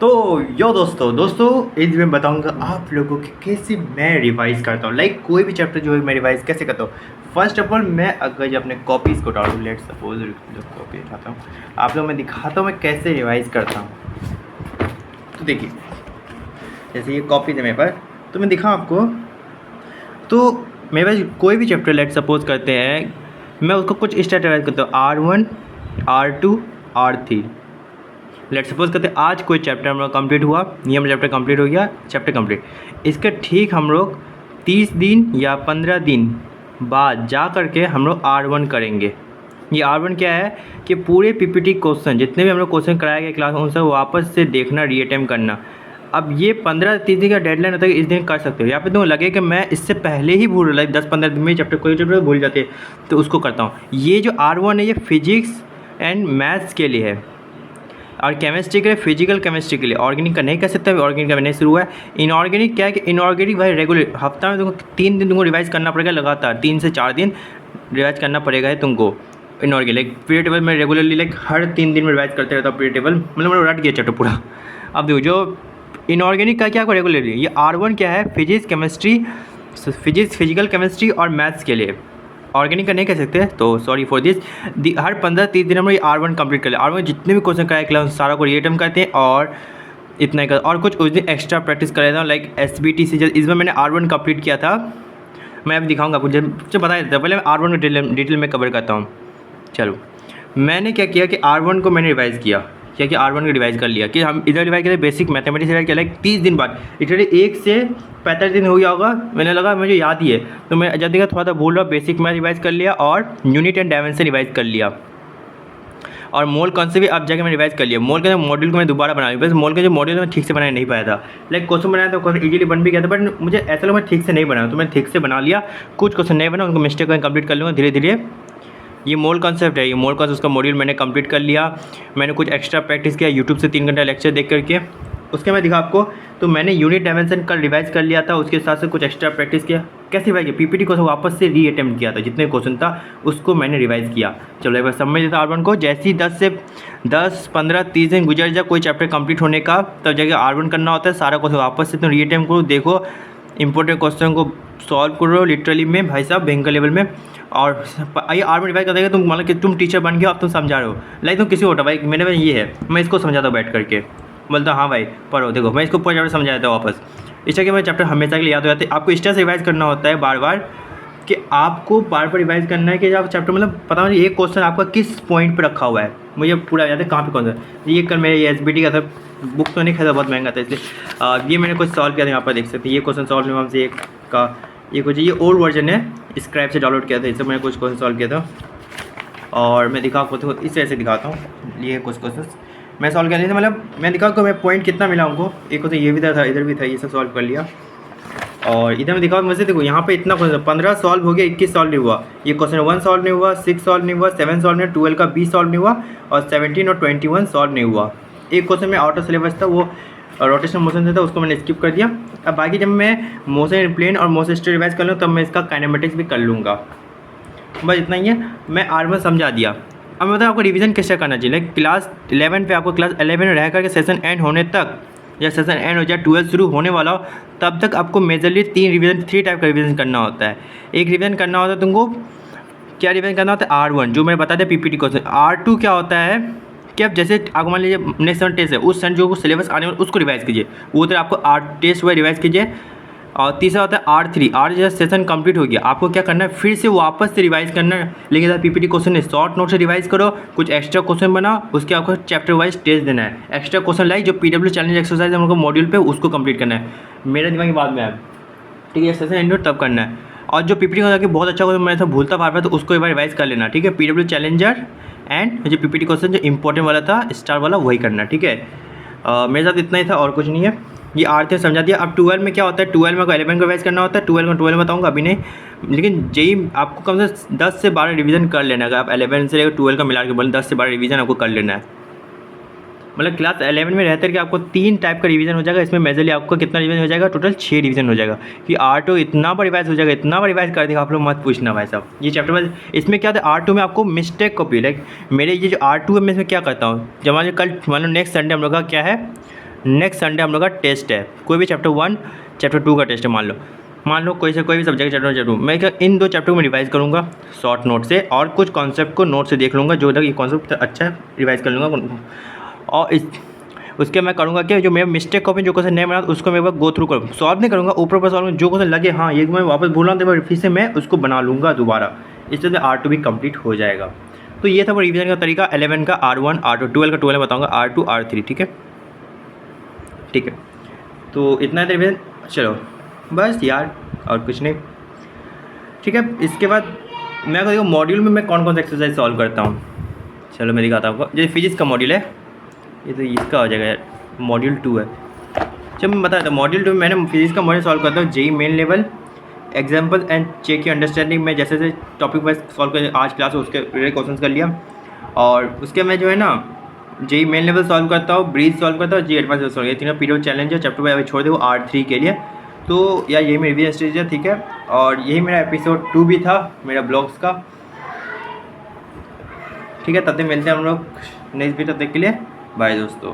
तो यो दोस्तों इस में बताऊंगा आप लोगों को कैसे मैं रिवाइज करता हूँ। लाइक कोई भी चैप्टर जो है मैं रिवाइज कैसे करता हूँ। फर्स्ट ऑफ ऑल मैं अगर जब अपने कॉपीज़ को डालूँ, लेट सपोज कॉपी उठाता हूँ, आप लोग मैं दिखाता हूँ मैं कैसे रिवाइज करता हूँ। तो देखिए, जैसे ये कॉपीज़ है मेरे पास, तो मैं दिखाऊँ आपको। तो मेरे पास कोई भी चैप्टर लेट सपोज करते हैं, मैं उसको कुछ इस टाइप रिवाइज करता हूँ, R1 R2 R3। Let suppose करते आज कोई चैप्टर हमारा कंप्लीट हुआ, ये हमारा चैप्टर कंप्लीट हो गया, चैप्टर कंप्लीट। इसके ठीक हम लोग 30 दिन या 15 दिन बाद जा कर के हम लोग R1 करेंगे। ये R1 क्या है कि पूरे पीपीटी क्वेश्चन जितने भी हम लोग क्वेश्चन कराए गए क्लास में उन सब वापस से देखना, रीअटेम्प्ट करना। अब ये 15-30 दिन का डेडलाइन होता है कि इस दिन कर सकते हो, या फिर तुम लगे कि मैं इससे पहले ही भूल रहा, 10-15 दिन में चैप्टर कोई चैप्टर भूल जाते हैं तो उसको करता हूँ। ये जो R1 है ये फिजिक्स एंड मैथ्स के लिए है और केमिस्ट्री के लिए, फिजिकल केमिस्ट्री के लिए। ऑर्गेनिक का नहीं कर सकते, ऑर्गेनिक का नहीं शुरू हुआ है। इनऑर्गेनिक क्या है कि इनऑर्गेनिक भाई रेगुलर हफ्ता में तुमको 3 दिन तुमको रिवाइज करना पड़ेगा, लगातार 3 से 4 दिन रिवाइज करना पड़ेगा है तुमको। इनऑर्गेनिक लाइक पीरियड टेबल में रेगुलरली लाइक हर 3 दिन में रिवाइज करते रहता हूँ पीरियड टेबल, मतलब रट गया चैप्टर पूरा। अब देखो जो इनऑर्गेनिक का क्या रेगुलरली, ये R1 क्या है फिजिक्स केमिस्ट्री, फिजिकल केमिस्ट्री और मैथ्स के लिए। ऑर्गेनिक का नहीं कर सकते तो सॉरी फॉर दिस। हर 15-30 दिन हम लोग R1 कंप्लीट कर ले। R1 जितने भी क्वेश्चन कराए क्लास सारा को रिएटम करते हैं और इतना ही कर, और कुछ उस दिन एक्स्ट्रा प्रैक्टिस कर लेता हूँ लाइक SBT से। इसमें मैंने R1 कंप्लीट किया था, मैं अभी दिखाऊंगा आपको, जब बता देता हूँ। पहले मैं R1 को डिटेल में कवर करता हूँ। चलो, मैंने क्या किया कि R1 को मैंने रिवाइज़ किया, क्या कि R1 को रिवाइज़ कर लिया कि हम इधर रिवाइज करें बेसिक मैथमेटिक्स रिवाइज किया लाइक 30 दिन बाद। लिटरली 1 से 45 दिन हो गया होगा, मैंने लगा मुझे याद ही है तो मैं जब देखा थोड़ा सा भूल रहा, बेसिक मैथ रिवाइज़ कर लिया और यूनिट एंड डायमेंशन रिवाइज़ कर लिया। और मोल कॉन्सेप्ट भी अब जाके मैं रिवाइज़ कर लिया। मोल के मॉड्यूल को मैं दोबारा बना लिया, बस मोल के जो मॉड्यूल मैं ठीक से बनाया नहीं पाया था। लाइक क्वेश्चन बनाया तो क्वेश्चन इजीली बन भी गया था, बट मुझे ऐसा लगा मैं ठीक से नहीं बनाया, तो मैं ठीक से बना लिया। कुछ क्वेश्चन नहीं बना, उनको मिस्टेक को कंप्लीट कर लूँगा धीरे धीरे। ये मोल कॉन्सेप्ट है, ये मोल कॉन्सेप्ट उसका मॉड्यूल मैंने कंप्लीट कर लिया। मैंने कुछ एक्स्ट्रा प्रैक्टिस किया यूट्यूब से 3 घंटा लेक्चर देख करके, उसके मैं दिखा आपको। तो मैंने यूनिट डायमेंशन कल रिवाइज कर लिया था, उसके साथ से कुछ एक्स्ट्रा प्रैक्टिस किया। कैसे रिवाइज किया, पीपीटी को वापस से रीअटेम्प्ट किया था, जितने क्वेश्चन था उसको मैंने रिवाइज किया। चलो एक बार समझ लेता R1 को। जैसे ही 10-15-30 दिन गुजर जाए कोई चैप्टर कंप्लीट होने का, तब जाके R1 करना होता है। सारा क्वेश्चन वापस से तुम रीअटेम्प्ट करो, देखो इंपॉर्टेंट क्वेश्चन को सॉल्व करो लिटरली में भाई साहब भयंकर लेवल में। और आइए R1 रिवाइज कर देगा, तुम मतलब कि तुम टीचर बन गए, अब तुम समझा रहे हो। लाइक तुम किसी होता भाई, मेरे में ये है, मैं इसको समझाता हूँ बैठ करके, बोलता हाँ भाई पढ़ो, देखो मैं इसको पूरा चैप्टर समझा देता हूँ वापस। इस तरह के मैं चैप्टर हमेशा के लिए याद हो जाते हैं। आपको इस तरह से रिवाइज करना होता है बार बार, कि आपको बार बार रिवाइज करना है कि आप चैप्टर मतलब पता नहीं एक क्वेश्चन आपका किस पॉइंट पर रखा हुआ है। मुझे पूरा याद है कहाँ पे कौन सा। ये कल मेरे ये SBT का था, बुक तो नहीं खरीदा, बहुत महंगा था इसलिए। ये मैंने कुछ सॉल्व किया था, यहाँ पर देख सकते हैं। ये क्वेश्चन सॉल्व हुआ हमसे एक का, ये कुछ ये ओल्ड वर्जन है, स्क्रैप से डाउनलोड किया था, इससे मैंने कुछ क्वेश्चन सॉल्व किया था। और मैं दिखा आपको इस तरह से दिखाता हूँ। ये कुछ क्वेश्चन मैं सॉल्व किया था, मतलब मैं दिखा को मैं पॉइंट कितना मिला उनको। एक क्वेश्चन ये भी था, इधर भी था, ये सब सॉल्व कर लिया। और इधर में दिखाओ मुझे, देखो यहाँ पे इतना क्वेश्चन 15 सॉल्व हो गया, 21 सॉल्व नहीं हुआ। ये क्वेश्चन 1 सॉल्व नहीं हुआ, 6 सॉल्व नहीं हुआ, 7 सॉल्व नहीं हुआ, 12 का 20 सॉल्व नहीं हुआ और 17 और 21 सॉल्व नहीं हुआ। एक क्वेश्चन में आउट ऑफ सिलेबस था, वो रोटेशनल मोशन से था, उसको मैंने स्किप कर दिया। अब बाकी जब मैं मोशन इन प्लेन और मोशन स्टेट रिवाइज कर लूँ तब मैं इसका काइनेमेटिक्स भी कर लूँगा। बस इतना ही है, मैं R1 समझा दिया। अब मैं बताऊँ आपको रिवीजन कैसे करना चाहिए। क्लास 11 पे आपको क्लास 11 में रह करके सेशन एंड होने तक, या सेशन एंड हो जाए 12 शुरू होने वाला हो, तब तक आपको मेजरली 3 टाइप का रिवीजन करना होता है। एक रिवीजन करना होता है तुमको, क्या रिवीजन करना होता है, R1 जो मैंने बता दिया पीपीटी क्वेश्चन। R2 क्या होता है कि आप जैसे आपको मान लीजिए नेक्स्ट सन टेस्ट है, उस सन जो सिलेबस आने वाला उसको रिवाइज कीजिए, वो तो आपको टेस्ट हुआ रिवाइज कीजिए। और तीसरा होता है R3, जैसे सेशन कंप्लीट हो गया आपको क्या करना है, फिर से वापस से रिवाइज करना है, लेकिन सर पीपीटी क्वेश्चन है, शॉर्ट नोट से रिवाइज करो, कुछ एक्स्ट्रा क्वेश्चन बनाओ, उसके आपको चैप्टर वाइज टेस्ट देना है। एक्स्ट्रा क्वेश्चन लाइक जो PW चैलेंज एक्सरसाइज है हमको मॉड्यूल पे, उसको कंप्लीट करना है। मेरे दिमाग की बात में है, ठीक है, सेशन एंड तब करना है। और जो पीपीटी का कि बहुत अच्छा क्वेश्चन मैं सब भूलता बार बार, तो उसको एक बार रिवाइज कर लेना, ठीक है। PW चैलेंजर एंड जो पीपीटी क्वेश्चन जो इंपॉर्टेंट वाला था स्टार वाला, वही करना, ठीक है। मेरे साथ इतना ही था और कुछ नहीं है। ये R3 समझा दिया। अब 12 में क्या होता है, 12 में को 11 को रिवाइज करना होता है। 12 में बताऊंगा अभी नहीं, लेकिन जेई आपको कम से 10 से 12 रिवीजन कर लेना है। अगर आप 11 से लेकर 12 का मिला के बोलें 10 से 12 रिवीजन आपको कर लेना है। मतलब क्लास 11 में रहते कि आपको 3 टाइप का रिवीजन हो जाएगा। इसमें मेजरली आपको कितना रिवीजन हो जाएगा, टोटल 6 रिवीजन हो जाएगा। कि R2 इतना बार रिवाइज हो जाएगा, इतना बार रिवाइज कर देगा, आप लोग मत पूछना भाई साहब। ये चैप्टर में इसमें क्या था, R2 में आपको मिस्टेक कॉपी, लाइक मेरे ये जो R2 है मैं इसमें क्या करता हूँ, जब मान लो कल मान लो नेक्स्ट संडे हम लोग का क्या है, नेक्स्ट संडे हम लोग का टेस्ट है, कोई भी चैप्टर 1 चैप्टर 2 का टेस्ट है। मान लो कोई भी सब्जेक्ट चैप्टर 1 मैं इन 2 चैप्टर को रिवाइज़ करूँगा शॉर्ट नोट से, और कुछ कॉन्सेप्ट को नोट से देख लूँगा, जो लगे ये कॉन्सेप्ट अच्छा है रिवाइज़ कर लूँगा। और उसके मैं करूँगा कि जो मेरा मिस्टेक कॉपी जो क्वेश्चन नहीं बना उसको मैं एक बार गो थ्रू करूँ, सॉल्व नहीं करूँगा, ऊपर सॉल्व जो क्वेश्चन लगे हाँ ये मैं वापस भूल रहा हूँ, फिर से मैं उसको बना लूँगा दोबारा। इस तरह से R2 भी कंप्लीट हो जाएगा। तो ये था वो रिवीजन का तरीका 11 का R1 R2, 12 का 12 बताऊँगा R2 R3। ठीक है, ठीक है, तो इतना है रिवीजन। चलो बस यार और कुछ नहीं। ठीक है, इसके बाद मैं देखो मॉड्यूल में मैं कौन कौन सा एक्सरसाइज सॉल्व करता हूँ। चलो मैं दिखाता हूँ आपको। जैसे फिजिक्स का मॉड्यूल है, ये तो इसका हो जाएगा यार, मॉड्यूल 2 है। जब मैं बताया था मॉड्यूल 2 में मैंने फिजिक्स का मॉड्यूल सॉल्व करता हूँ JEE Main level example and check your understanding में, जैसे जैसे टॉपिक वाइज सॉल्व कर आज क्लास में उसके रिलेटेड क्वेश्चन कर लिया। और उसके मैं जो है ना जेई मेन लेवल सॉल्व करता हूँ, ब्रीज सॉल्व करता हूँ, जी एडवांस सॉल्व, ये तीनों पीरियड चैलेंज है। चैप्टर वाइज छोड़ दे वो R3 के लिए। तो यार यही मेरी रिवीजन स्टेज है। ठीक है, और यही मेरा एपिसोड 2 भी था मेरा ब्लॉग्स का। ठीक है, तब तक मिलते हैं हम लोग नेक्स्ट वीडियो, तब तक के लिए बाय दोस्तों।